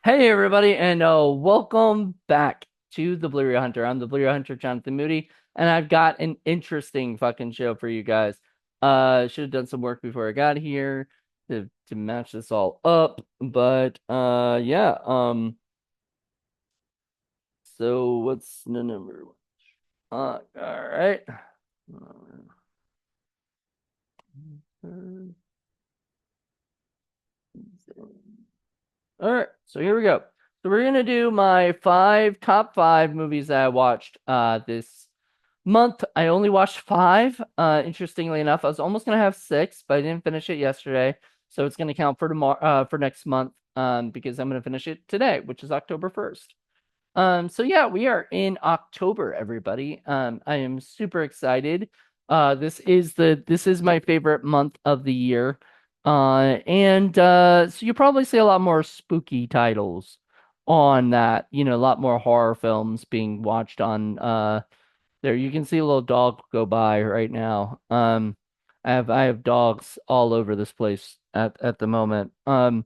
Hey everybody, and welcome back to the Blu Ray Hunter. I'm the Blu Ray Hunter, Jonathan Moody, and I've got an interesting fucking show for you guys. Should have done some work before I got here to match this all up, but yeah. So what's the number? All right. All right, so here we go. So we're gonna do my top five movies that I watched this month. I only watched five. Interestingly enough, I was almost gonna have six, but I didn't finish it yesterday. So it's gonna count for tomorrow for next month because I'm gonna finish it today, which is October 1st. So yeah, we are in October, everybody. I am super excited. This is my favorite month of the year. And so you probably see a lot more spooky titles on that, a lot more horror films being watched on there. You can see a little dog go by right now. I have dogs all over this place at the moment. But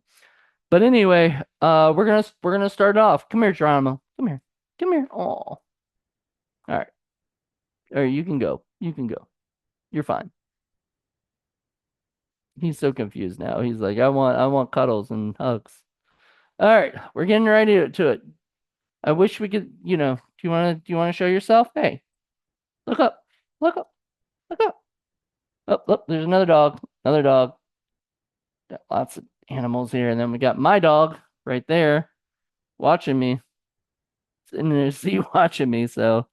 anyway, we're gonna start off. Come here, Geronimo. Come here. Come here. Oh, all right. All right, you can go. You can go. You're fine. He's so confused now. He's like, I want cuddles and hugs. All right, we're getting right to it. I wish we could, do you wanna show yourself? Hey, look up. Look up. Look up. Oh, look, there's another dog. Another dog. Got lots of animals here, and then we got my dog right there watching me. Sitting there, see watching me. So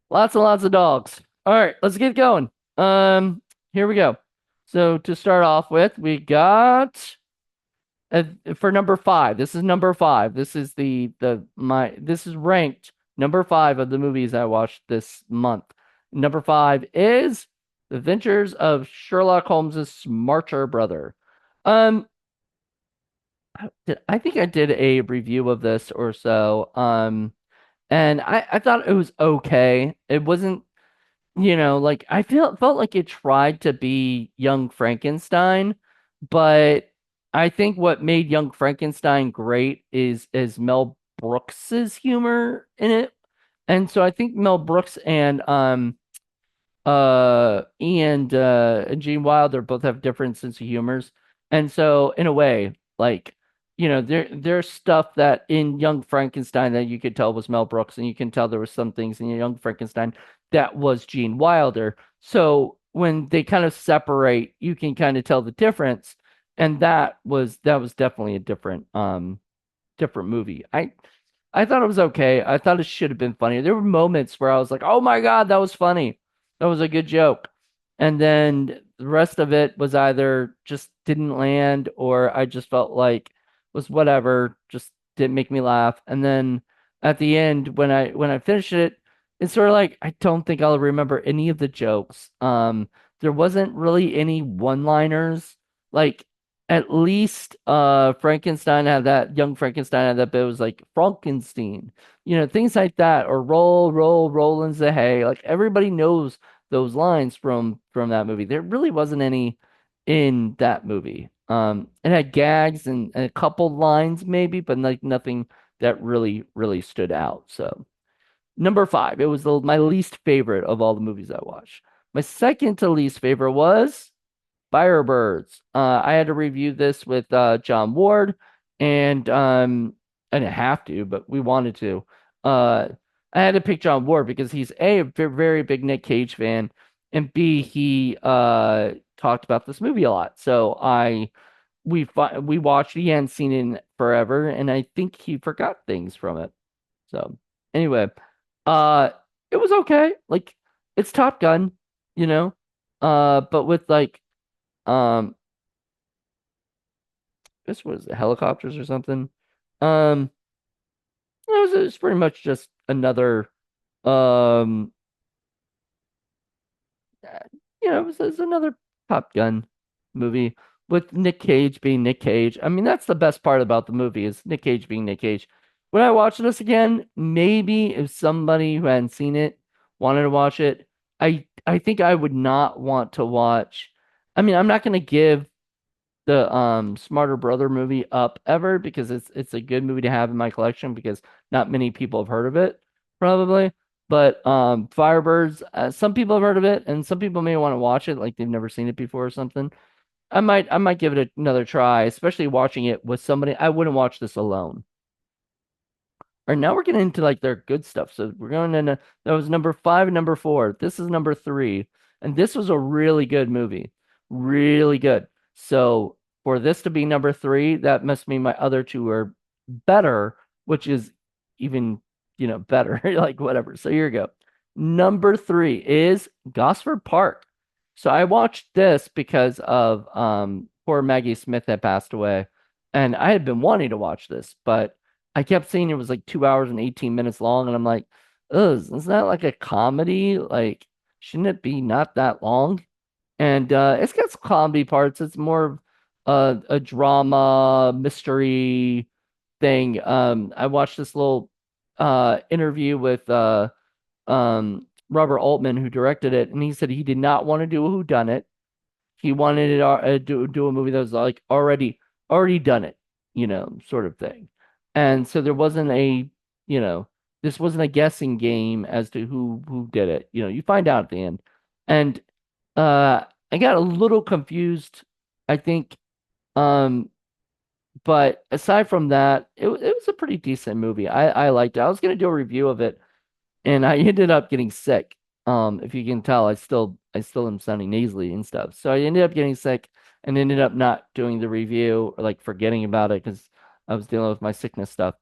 lots and lots of dogs. All right, let's get going. Here we go. So to start off with, we got for number five. This is number five. This is this is ranked number five of the movies I watched this month. Number five is The Adventures of Sherlock Holmes' Smarter Brother. Um, I think I did a review of this or so. And I thought it was okay. It wasn't, like I felt like it tried to be Young Frankenstein, but I think what made Young Frankenstein great is Mel Brooks's humor in it. And so I think Mel Brooks and Gene Wilder both have different sense of humors. And so in a way, like, there's stuff that in Young Frankenstein that you could tell was Mel Brooks, and you can tell there was some things in Young Frankenstein that was Gene Wilder. So when they kind of separate, you can kind of tell the difference. And that was definitely a different movie. I thought it was okay. I thought it should have been funnier. There were moments where I was like, "Oh my God, that was funny. That was a good joke." And then the rest of it was either just didn't land or I just felt like was whatever, just didn't make me laugh. And then at the end when I finished it, it's sort of like I don't think I'll remember any of the jokes. There wasn't really any one-liners. Like at least Frankenstein had that young Frankenstein had that bit was like Frankenstein, things like that, or roll in the hay. Like everybody knows those lines from that movie. There really wasn't any in that movie. It had gags and a couple lines maybe, but like nothing that really stood out. So number five, it was my least favorite of all the movies I watched. My second to least favorite was Firebirds. I had to review this with John Ward, and I didn't have to, but we wanted to. Uh, I had to pick John Ward because he's a very big Nick Cage fan, and B he talked about this movie a lot. So we watched. He hadn't seen it in forever, and I think he forgot things from it. So anyway, uh, it was okay. Like it's Top Gun, you know, but with like um, this was helicopters or something. Um, it was pretty much just another, um, uh, it was another Top Gun movie with Nick Cage being Nick Cage. I mean, that's the best part about the movie is Nick Cage being Nick Cage. When I watch this again, maybe if somebody who hadn't seen it wanted to watch it, I think I would not want to watch. I mean, I'm not going to give the Smarter Brother movie Up ever because it's a good movie to have in my collection because not many people have heard of it, probably. But Firebirds, some people have heard of it, and some people may want to watch it like they've never seen it before or something. I might give it another try, especially watching it with somebody. I wouldn't watch this alone. All right, now we're getting into like their good stuff. So we're going into that was number five and number four. This is number three, and this was a really good movie, really good. So for this to be number three, that must mean my other two are better, which is even better. Like whatever. So here you go. Number three is Gosford Park. So I watched this because of poor Maggie Smith had passed away, and I had been wanting to watch this, but I kept seeing it was like 2 hours and 18 minutes long, and I'm like, ugh, isn't that like a comedy? Like, shouldn't it be not that long? And it's got some comedy parts. It's more of a drama mystery thing. I watched this little interview with Robert Altman, who directed it, and he said he did not want to do a whodunit. He wanted it do a movie that was like already done it, sort of thing. And so there wasn't you know, this wasn't a guessing game as to who did it. You find out at the end. And I got a little confused, I think. Um, but aside from that, it was a pretty decent movie. I liked it. I was gonna do a review of it and I ended up getting sick. If you can tell, I still am sounding nasally and stuff. So I ended up getting sick and ended up not doing the review or like forgetting about it because I was dealing with my sickness stuff.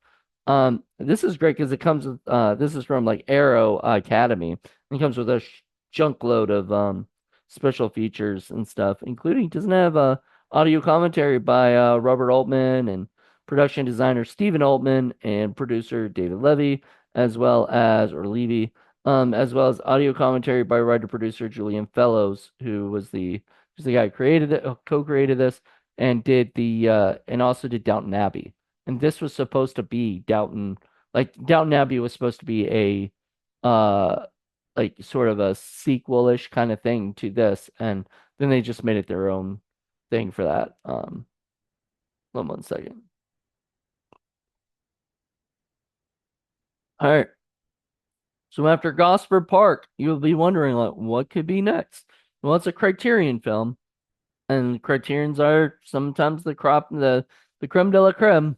This is great because it comes with this is from like Arrow Academy. It comes with a junk load of special features and stuff, including doesn't have audio commentary by Robert Altman and production designer Stephen Altman and producer David Levy as well as or Levy, as well as audio commentary by writer producer Julian Fellows, who's the guy who created it, co-created this, and did the and also did Downton Abbey. And this was supposed to be Downton Abbey was supposed to be like sort of a sequel-ish kind of thing to this, and then they just made it their own thing for that. Hold on one second. All right. So after Gosford Park, you'll be wondering like what could be next. Well, it's a Criterion film, and Criterions are sometimes the creme de la creme.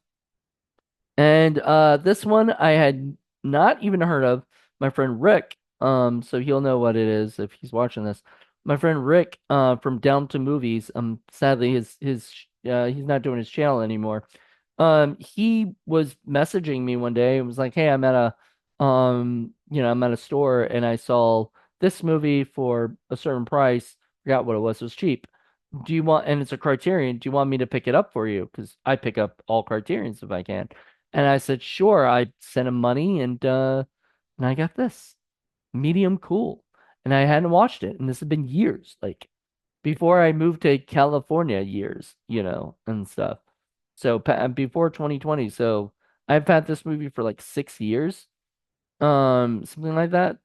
And this one I had not even heard of. My friend Rick, so he'll know what it is if he's watching this. My friend Rick, from Down to Movies, sadly his he's not doing his channel anymore. He was messaging me one day and was like, "Hey, I'm at a store and I saw this movie for a certain price. Forgot what it was. It was cheap. And it's a Criterion. Do you want me to pick it up for you? Because I pick up all Criterions if I can." And I said, "Sure." I sent him money and I got this medium cool. And I hadn't watched it, and this had been years, like before I moved to California, years, and stuff. So before 2020. So I've had this movie for like 6 years, something like that,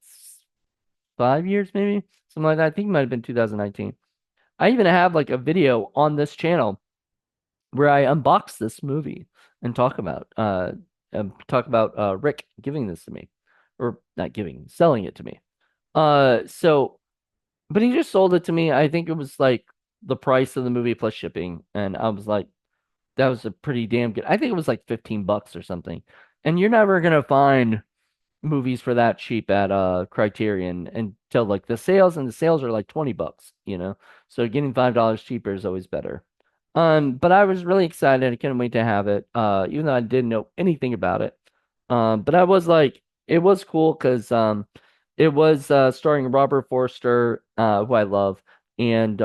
5 years maybe, something like that. I think it might have been 2019. I even have like a video on this channel where I unbox this movie and talk about Rick giving this to me, or not giving, selling it to me. So, but he just sold it to me. I think it was like the price of the movie plus shipping, and I was like, that was a pretty damn good. I think it was like $15 or something. And you're never gonna find movies for that cheap at Criterion until like the sales are like $20. So getting $5 cheaper is always better. But I was really excited. I couldn't wait to have it. Even though I didn't know anything about it. But I was like, it was cool because it was starring Robert Forster, who I love, and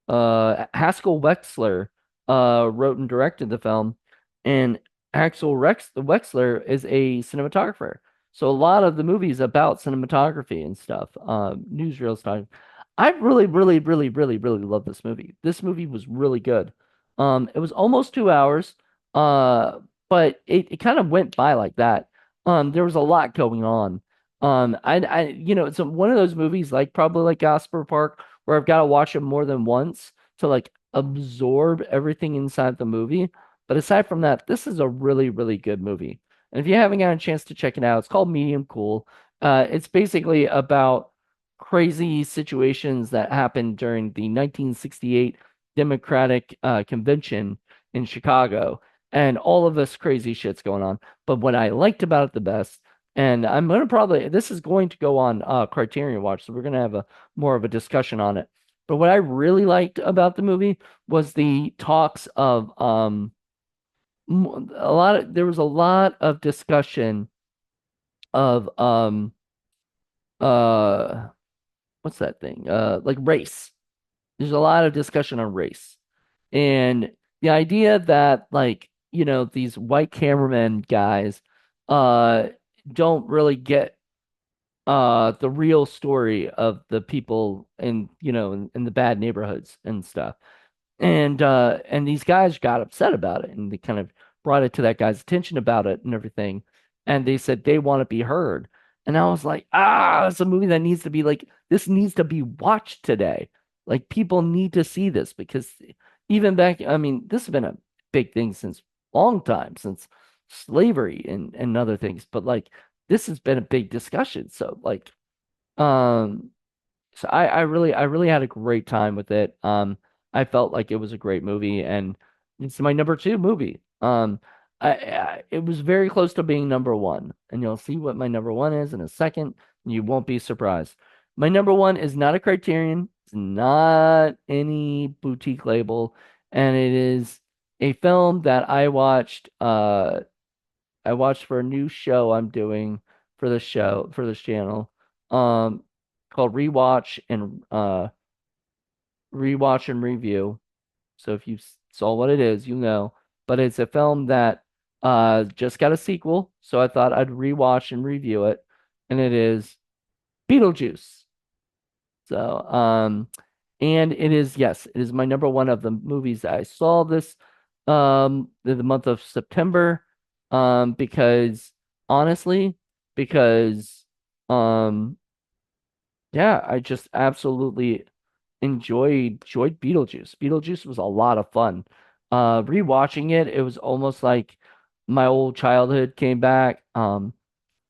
Haskell Wexler wrote and directed the film, and Wexler is a cinematographer. So a lot of the movie is about cinematography and stuff, newsreel stuff. I really, really, really, really, really love this movie. This movie was really good. It was almost 2 hours, uh, but it kind of went by like that. There was a lot going on. It's one of those movies like probably like Gosper Park where I've got to watch it more than once to like absorb everything inside the movie. But aside from that, this is a really, really good movie. And if you haven't got a chance to check it out, it's called Medium Cool. It's basically about crazy situations that happened during the 1968 Democratic Convention in Chicago, and all of this crazy shit's going on. But what I liked about it the best, and I'm gonna probably this is going to go on Criterion Watch, so we're gonna have a more of a discussion on it. But what I really liked about the movie was the talks of a lot of there was a lot of discussion of uh what's that thing? Like race. There's a lot of discussion on race. And the idea that like, these white cameramen guys uh don't really get the real story of the people in the bad neighborhoods and stuff. And these guys got upset about it, and they kind of brought it to that guy's attention about it and everything. And they said they want to be heard. And I was like, it's a movie that needs to be like, this needs to be watched today. Like people need to see this because even back, I mean, this has been a big thing since long time, since slavery and other things. But like this has been a big discussion. Um so I really had a great time with it. I felt like it was a great movie, and it's my number two movie. It was very close to being number one, and you'll see what my number one is in a second, and you won't be surprised. My number one is not a Criterion, it's not any boutique label, and it is a film that I watched for a new show I'm doing for this channel. Um, called Rewatch and Review. So if you saw what it is, you know. But it's a film that just got a sequel, so I thought I'd rewatch and review it, and it is Beetlejuice. So and it is, yes, it is my number one of the movies that I saw this the month of September, because honestly, because um yeah, I just absolutely enjoyed Beetlejuice. Beetlejuice was a lot of fun. Rewatching it, it was almost like my old childhood came back. My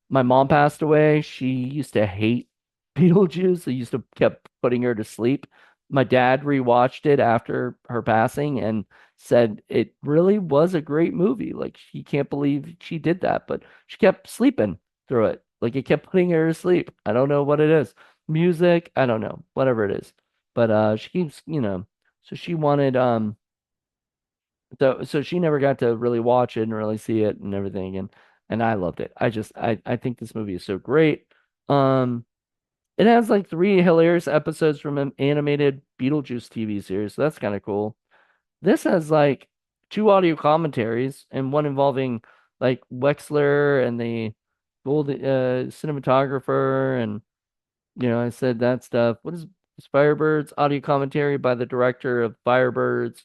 mom passed away. She used to hate Beetlejuice. They used to kept putting her to sleep. My dad rewatched it after her passing and said it really was a great movie. Like he can't believe she did that, but she kept sleeping through it. Like it kept putting her to sleep. I don't know what it is. Music, I don't know, whatever it is. But she keeps, so she wanted so she never got to really watch it and really see it and everything, and I loved it. I think this movie is so great. Um it has like three hilarious episodes from an animated Beetlejuice TV series, so that's kind of cool. This has like two audio commentaries and one involving like Wexler and the gold cinematographer, and I said that stuff. What is Firebirds? Audio commentary by the director of Firebirds.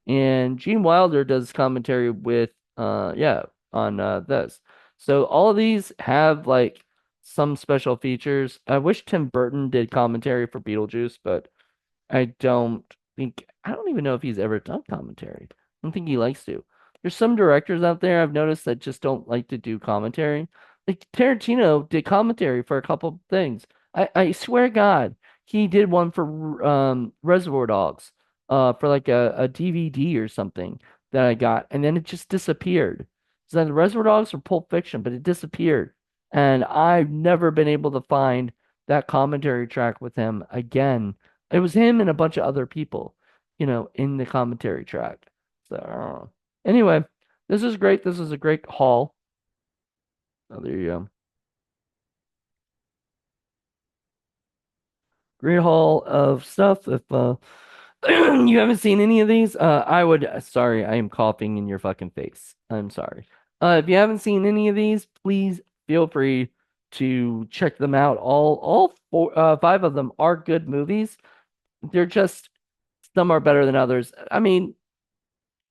And Gene Wilder does commentary with yeah, on this. So all of these have like some special features. I wish Tim Burton did commentary for Beetlejuice, but I don't even know if he's ever done commentary. I don't think he likes to. There's some directors out there I've noticed that just don't like to do commentary. Like Tarantino did commentary for a couple things. I swear to God, he did one for Reservoir Dogs, for like a DVD or something that I got, and then it just disappeared. So the Reservoir Dogs or Pulp Fiction, but it disappeared. And I've never been able to find that commentary track with him again. It was him and a bunch of other people, in the commentary track. So, I don't know. Anyway, this is great. This is a great haul. Oh, there you go. Great haul of stuff. If you haven't seen any of these, sorry, I am coughing in your fucking face. I'm sorry. If you haven't seen any of these, please feel free to check them out. All four, five of them are good movies. They're just some are better than others. I mean,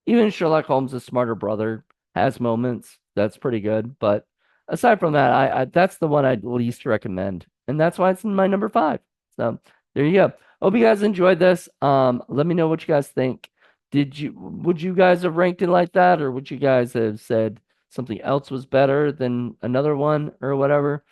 even Sherlock Holmes' smarter brother has moments that's pretty good, but aside from that, I that's the one I'd least recommend, and that's why it's in my number five. So there you go. Hope you guys enjoyed this. Let me know what you guys think. Would you guys have ranked it like that, or would you guys have said something else was better than another one or whatever?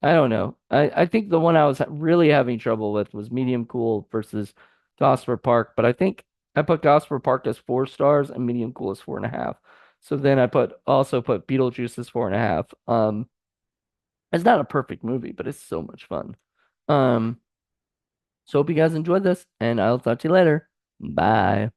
I don't know. I think the one I was really having trouble with was Medium Cool versus Gosford Park, but I think I put Gosford Park as 4 stars and Medium Cool as 4.5. So then I also put Beetlejuice as 4.5. It's not a perfect movie, but it's so much fun. Um, so hope you guys enjoyed this, and I'll talk to you later. Bye.